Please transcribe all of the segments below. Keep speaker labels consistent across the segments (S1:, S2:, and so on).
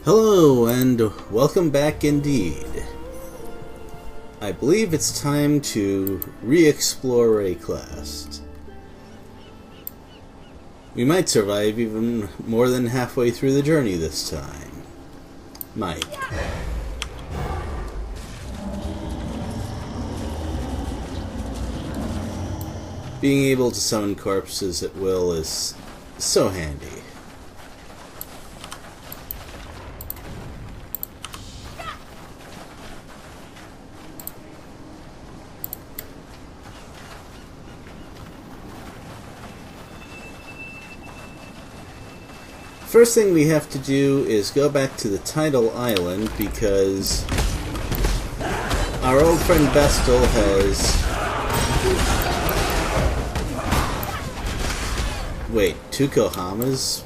S1: Hello, and welcome back indeed. I believe it's time to re-explore Rayquest. We might survive even more than halfway through the journey this time. Might. Being able to summon corpses at will is so handy. First thing we have to do is go back to the Tidal Island because our old friend Vestal has... Wait, two Kohamas?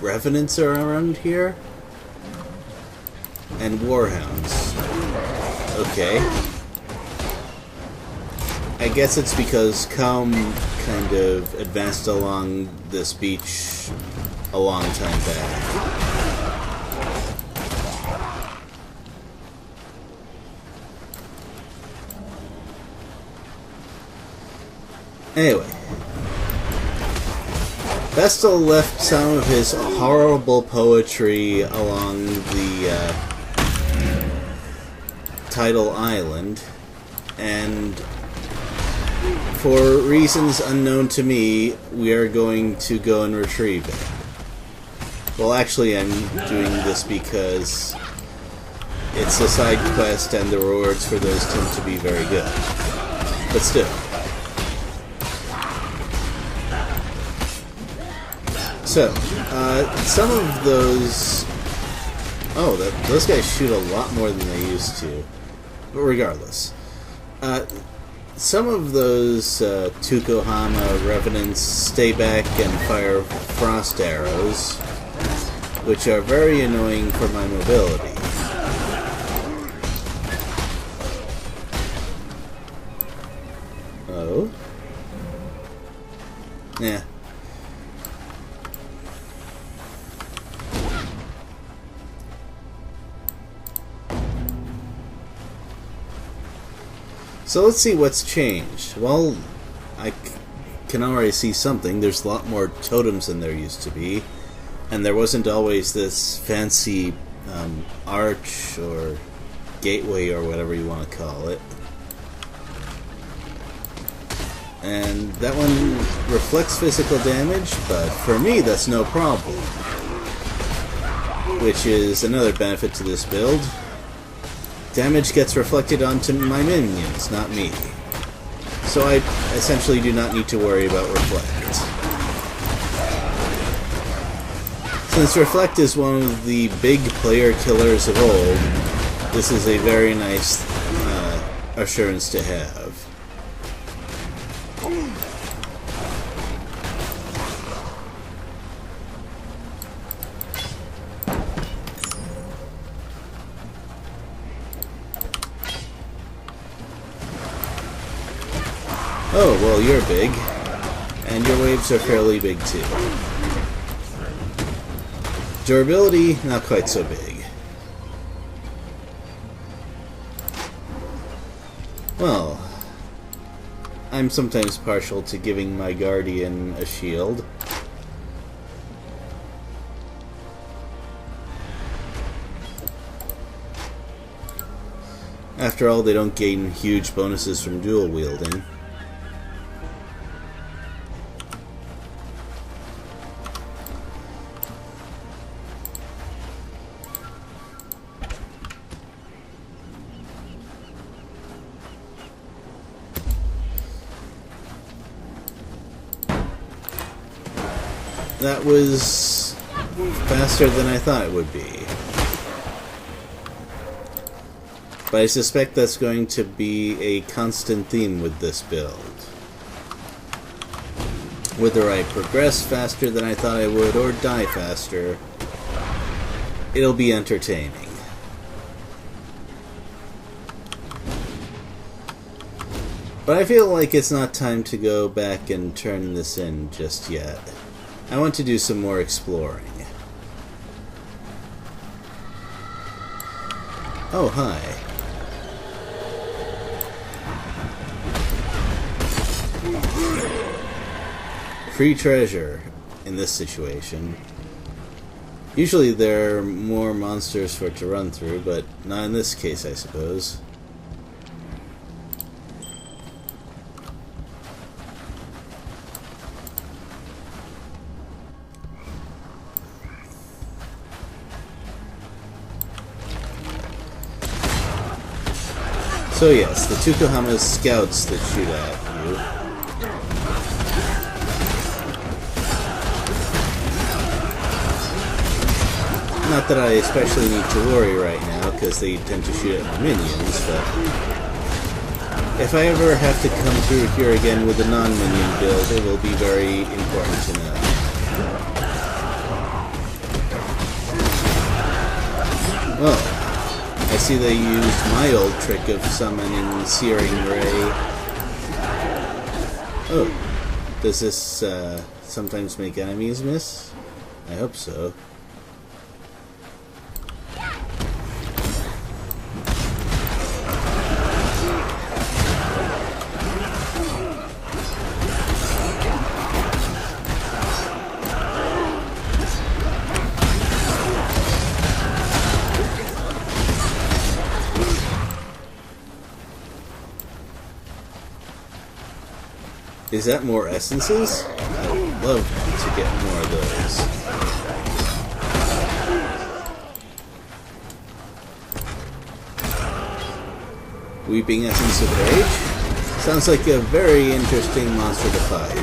S1: Revenants are around here? And Warhounds. Okay. I guess it's because Calm kind of advanced along this beach a long time back. Anyway, Vestal left some of his horrible poetry along the Tidal Island, and for reasons unknown to me, we are going to go and retrieve it. Well, actually, I'm doing this because it's a side quest and the rewards for those tend to be very good. But still. So, some of those... Oh, those guys shoot a lot more than they used to. But regardless. Some of those Tukohama Revenants stay back and fire frost arrows, which are very annoying for my mobility. Oh? Yeah. So let's see what's changed. Well, I can already see something. There's a lot more totems than there used to be. And there wasn't always this fancy arch or gateway or whatever you want to call it. And that one reflects physical damage, but for me that's no problem. Which is another benefit to this build. Damage gets reflected onto my minions, not me. So I essentially do not need to worry about reflect. Since Reflect is one of the big player killers of old, this is a very nice assurance to have. Oh, well, you're big, and your waves are fairly big too. Durability, not quite so big. Well, I'm sometimes partial to giving my Guardian a shield. After all, they don't gain huge bonuses from dual wielding. That was faster than I thought it would be. But I suspect that's going to be a constant theme with this build. Whether I progress faster than I thought I would or die faster, it'll be entertaining. But I feel like it's not time to go back and turn this in just yet. I want to do some more exploring. Oh, hi. Free treasure in this situation. Usually there are more monsters for it to run through, but not in this case, I suppose. So yes, the Tukohama's scouts that shoot at you. Not that I especially need to worry right now, because they tend to shoot at my minions, but if I ever have to come through here again with a non-minion build, it will be very important to know. Well, I see they used my old trick of summoning Searing Ray. Oh, does this sometimes make enemies miss? I hope so. Is that more essences? I would love to get more of those. Weeping Essence of Rage? Sounds like a very interesting monster to fight.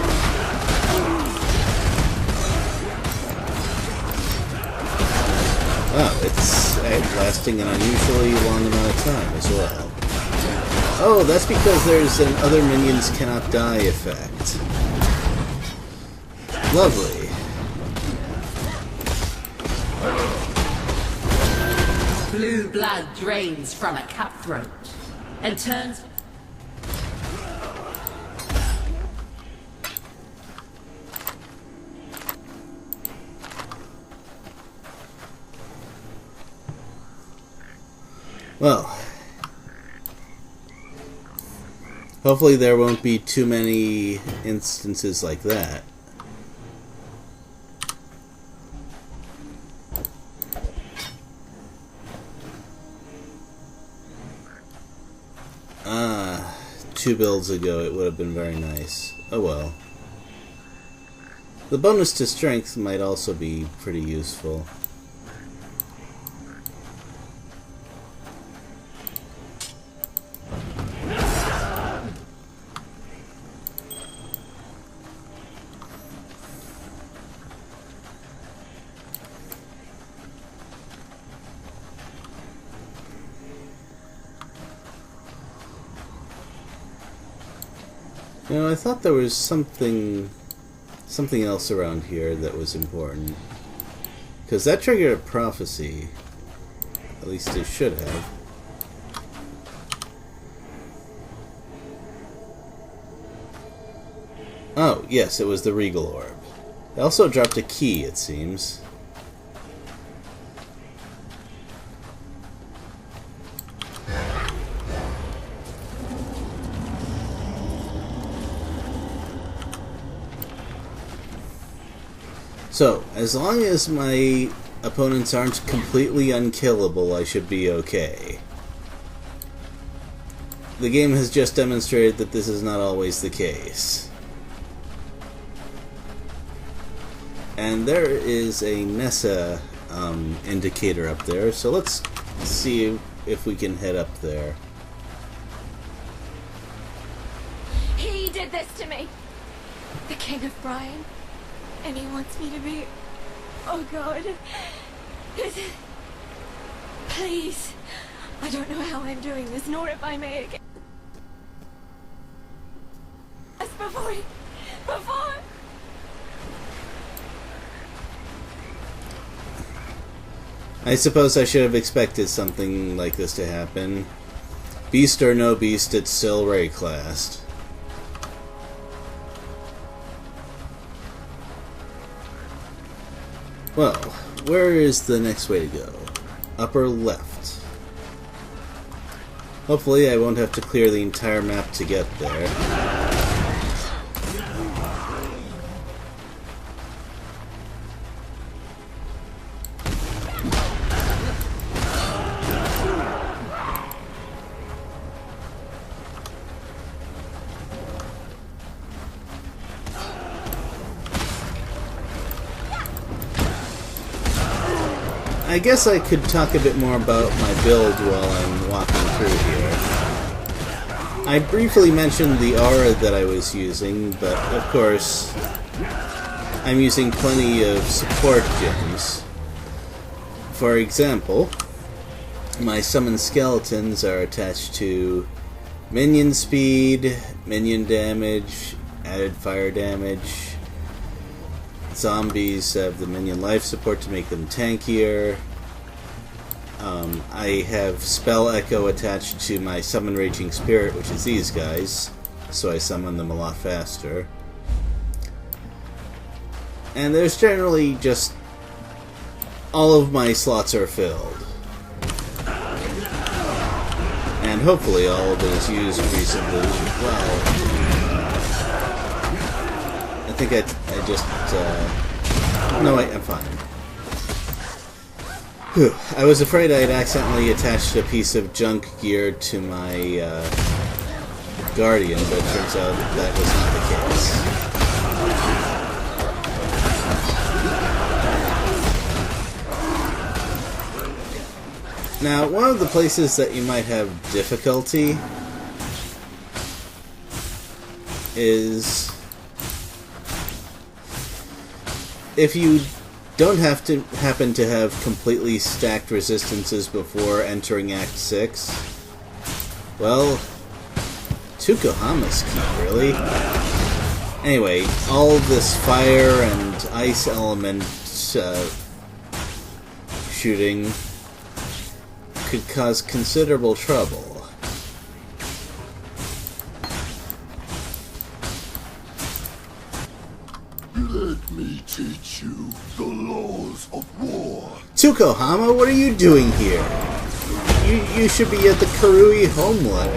S1: Wow, it's lasting an unusually long amount of time as well. Oh, that's because there's an other minions cannot die effect. Lovely.
S2: Blue blood drains from a cutthroat and turns...
S1: Well, hopefully there won't be too many instances like that. Ah, 2 builds ago it would have been very nice. Oh well. The bonus to strength might also be pretty useful. You know, I thought there was something else around here that was important. Because that triggered a prophecy. At least it should have. Oh, yes, it was the Regal Orb. It also dropped a key, it seems. So, as long as my opponents aren't completely unkillable, I should be okay. The game has just demonstrated that this is not always the case. And there is a Nessa indicator up there, so let's see if we can head up there.
S3: He did this to me! The King of Brian. And he wants me to be... Oh God. Please. I don't know how I'm doing this, nor if I may again. As before.
S1: I suppose I should have expected something like this to happen. Beast or no beast, it's still Ray classed. Well, where is the next way to go? Upper left. Hopefully I won't have to clear the entire map to get there. I guess I could talk a bit more about my build while I'm walking through here. I briefly mentioned the aura that I was using, but of course I'm using plenty of support gems. For example, my summon skeletons are attached to minion speed, minion damage, added fire damage. Zombies have the minion life support to make them tankier. I have Spell Echo attached to my Summon Raging Spirit, which is these guys, so I summon them a lot faster. And there's generally just... all of my slots are filled. And hopefully all of it is used reasonably well. I think I just... no, wait, I'm fine. Whew. I was afraid I'd accidentally attached a piece of junk gear to my Guardian, but it turns out that was not the case. Now, one of the places that you might have difficulty is if you don't happen to have completely stacked resistances before entering Act 6. Well, Tukohama's key, really. Anyway, all of this fire and ice element shooting could cause considerable trouble.
S4: Let me teach you the laws of war.
S1: Tukohama, what are you doing here? You should be at the Karui homeland.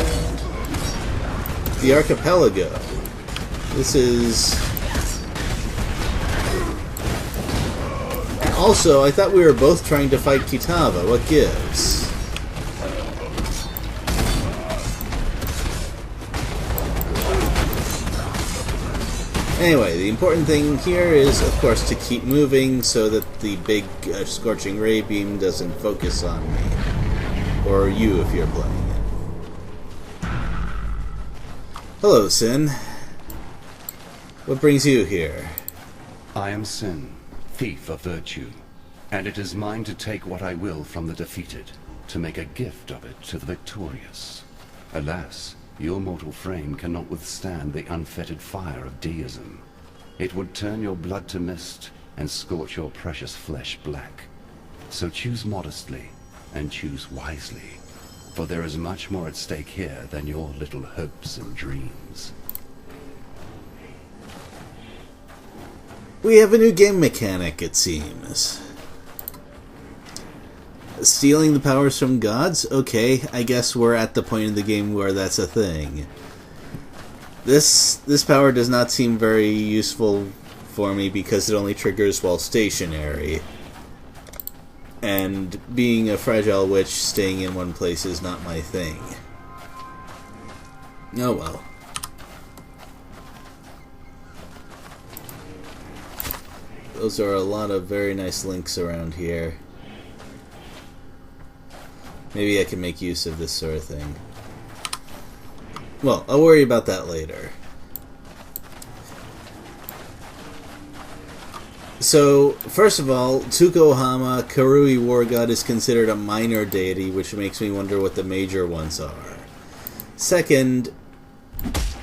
S1: The archipelago. This is... Also, I thought we were both trying to fight Kitava. What gives? Anyway, the important thing here is, of course, to keep moving so that the big Scorching Ray beam doesn't focus on me. Or you, if you're playing it. Hello, Sin. What brings you here?
S5: I am Sin, thief of virtue, and it is mine to take what I will from the defeated, to make a gift of it to the victorious. Alas, your mortal frame cannot withstand the unfettered fire of deism. It would turn your blood to mist and scorch your precious flesh black. So choose modestly and choose wisely, for there is much more at stake here than your little hopes and dreams.
S1: We have a new game mechanic, it seems. Stealing the powers from gods? Okay, I guess we're at the point in the game where that's a thing. This power does not seem very useful for me because it only triggers while stationary. And being a fragile witch, staying in one place is not my thing. Oh well. Those are a lot of very nice links around here. Maybe I can make use of this sort of thing. Well, I'll worry about that later. So, first of all, Tukohama, Karui War God, is considered a minor deity, which makes me wonder what the major ones are. Second,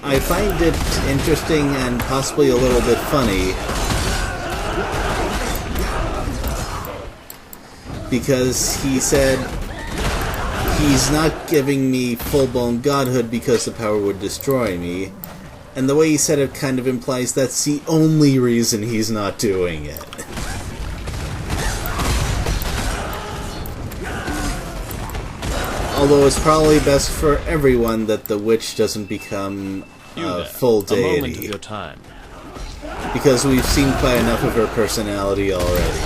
S1: I find it interesting and possibly a little bit funny because he said he's not giving me full-blown godhood because the power would destroy me. And the way he said it kind of implies that's the only reason he's not doing it. Although it's probably best for everyone that the witch doesn't become a full
S6: A moment of
S1: deity.
S6: your time.
S1: Because we've seen quite enough of her personality already.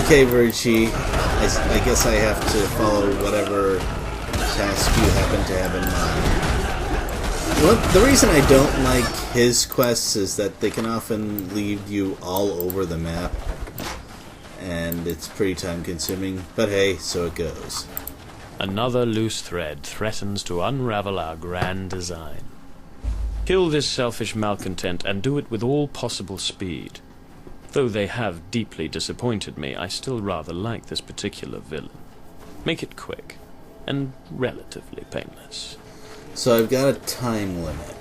S1: Okay, Virgie, I guess I have to follow whatever task you happen to have in mind. Well, the reason I don't like his quests is that they can often leave you all over the map, and it's pretty time-consuming, but hey, so it goes.
S6: Another loose thread threatens to unravel our grand design. Kill this selfish malcontent and do it with all possible speed. Though they have deeply disappointed me, I still rather like this particular villain. Make it quick, and relatively painless.
S1: So I've got a time limit,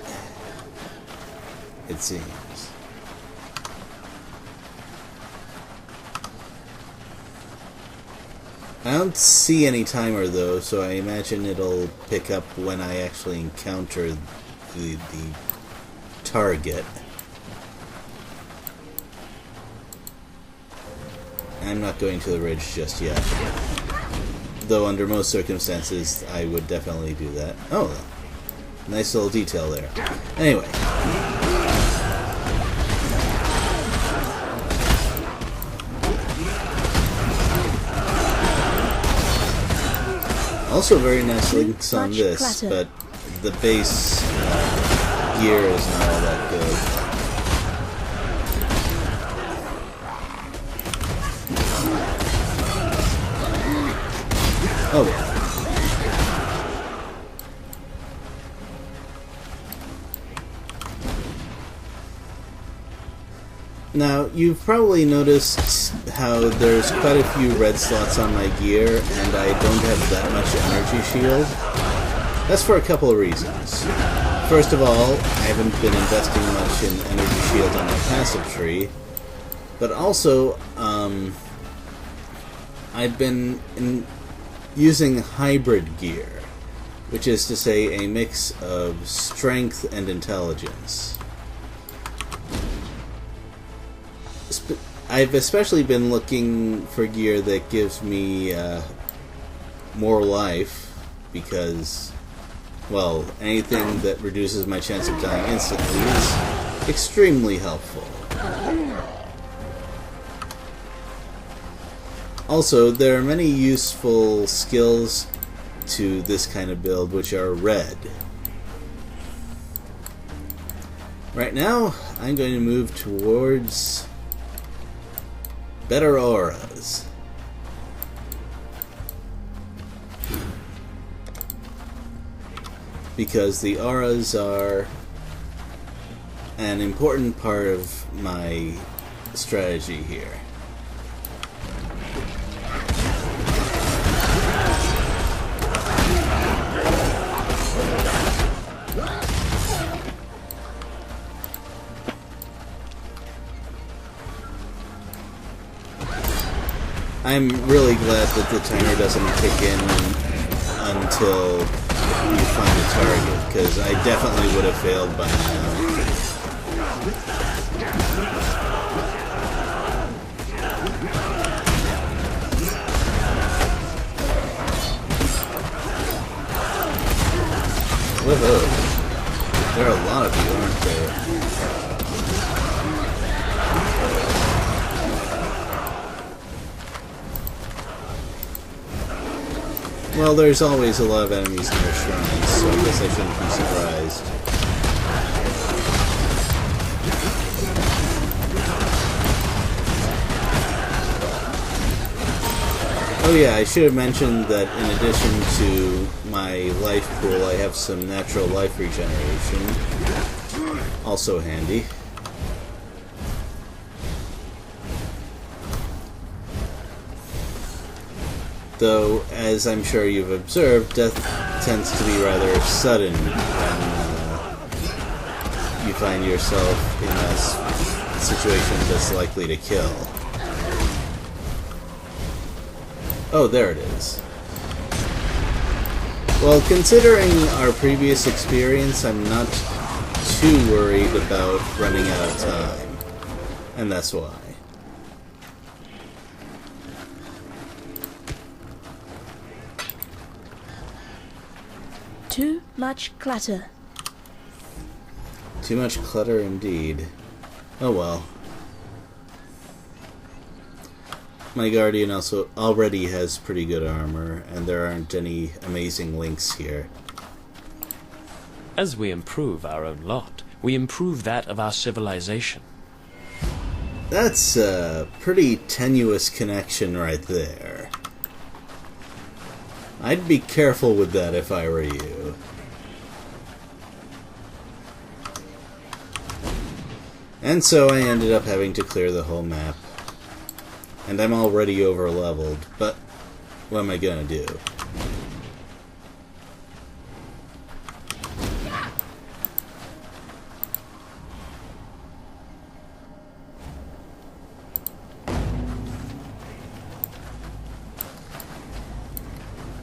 S1: it seems. I don't see any timer though, so I imagine it'll pick up when I actually encounter the target. I'm not going to the ridge just yet. Though under most circumstances, I would definitely do that. Oh, nice little detail there. Anyway. Also very nice links on this, but the base gear is not all that good. Oh well. Now, you've probably noticed how there's quite a few red slots on my gear, and I don't have that much energy shield. That's for a couple of reasons. First of all, I haven't been investing much in energy shield on my passive tree, but also, I've been using hybrid gear, which is to say a mix of strength and intelligence. I've especially been looking for gear that gives me more life, because, well, anything that reduces my chance of dying instantly is extremely helpful. Also, there are many useful skills to this kind of build which are red. Right now, I'm going to move towards better auras. Because the auras are an important part of my strategy here. I'm really glad that the timer doesn't kick in until you find a target, because I definitely would have failed by now. Woohoo! There are a lot of you, aren't there? Well, there's always a lot of enemies near shrines, so I guess I shouldn't be surprised. Oh yeah, I should have mentioned that in addition to my life pool, I have some natural life regeneration. Also handy. Though, as I'm sure you've observed, death tends to be rather sudden when you find yourself in a situation that's likely to kill. Oh, there it is. Well, considering our previous experience, I'm not too worried about running out of time. And that's why.
S7: Too much clutter.
S1: Too much clutter indeed. Oh well. My Guardian also already has pretty good armor, and there aren't any amazing links here.
S6: As we improve our own lot, we improve that of our civilization.
S1: That's a pretty tenuous connection right there. I'd be careful with that if I were you. And so I ended up having to clear the whole map. And I'm already over-leveled, but what am I gonna do?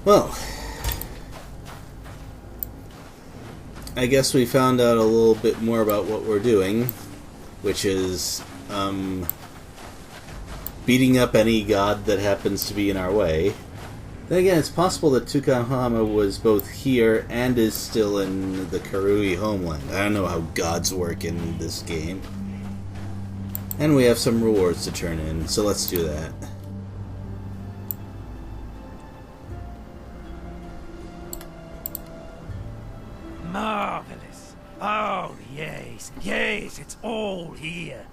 S1: Well, I guess we found out a little bit more about what we're doing, which is beating up any god that happens to be in our way. Then again, it's possible that Tukohama was both here and is still in the Karui homeland. I don't know how gods work in this game. And we have some rewards to turn in, so let's do that.
S8: Marvelous. Oh, yes. Yes, it's all here.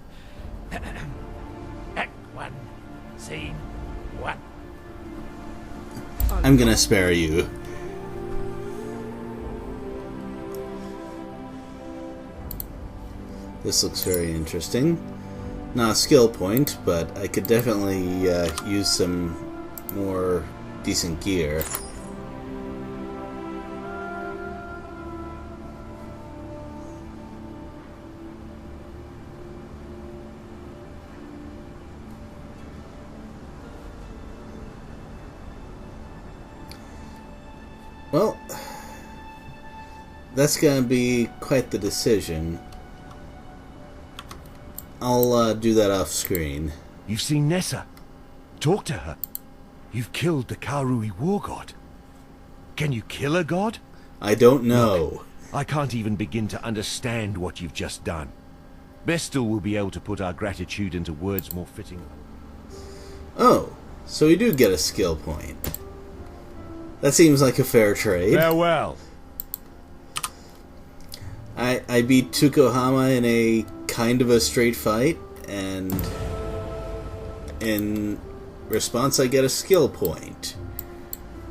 S8: Act 1. Scene 1.
S1: I'm gonna spare you. This looks very interesting. Not a skill point, but I could definitely use some more decent gear. Well, that's gonna be quite the decision. I'll do that off screen.
S8: You've seen Nessa. Talk to her. You've killed the Karui war god. Can you kill a god?
S1: I don't know.
S8: I can't even begin to understand what you've just done. Vestal will be able to put our gratitude into words more fitting.
S1: Oh, so we do get a skill point. That seems like a fair trade.
S8: Farewell.
S1: I beat Tukohama in a kind of a straight fight, and in response I get a skill point.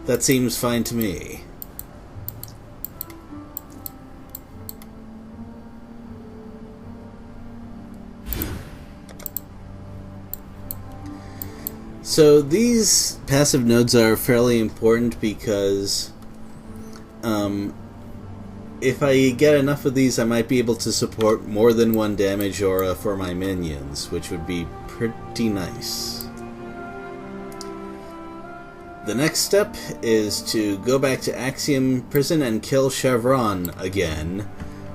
S1: That seems fine to me. So these passive nodes are fairly important because if I get enough of these, I might be able to support more than one damage aura for my minions, which would be pretty nice. The next step is to go back to Axiom Prison and kill Chevron again,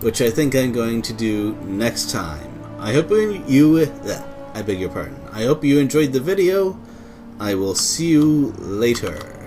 S1: which I think I'm going to do next time. I hope I beg your pardon. I hope you enjoyed the video. I will see you later.